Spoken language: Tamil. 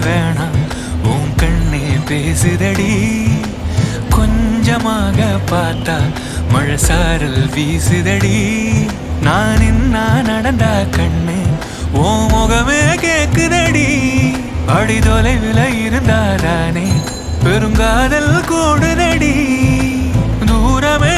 வேணாம் உன் கண்ணே பேசுதடி கொஞ்சமாக பார்த்தா மழை சாரல் வீசுதடி நான் இன்னா நடந்தா கண்ணு ஓ முகமே கேக்குதடி அடி தொலைவில் இருந்தாதானே பெருங்காதல் கூடுதடி தூரமே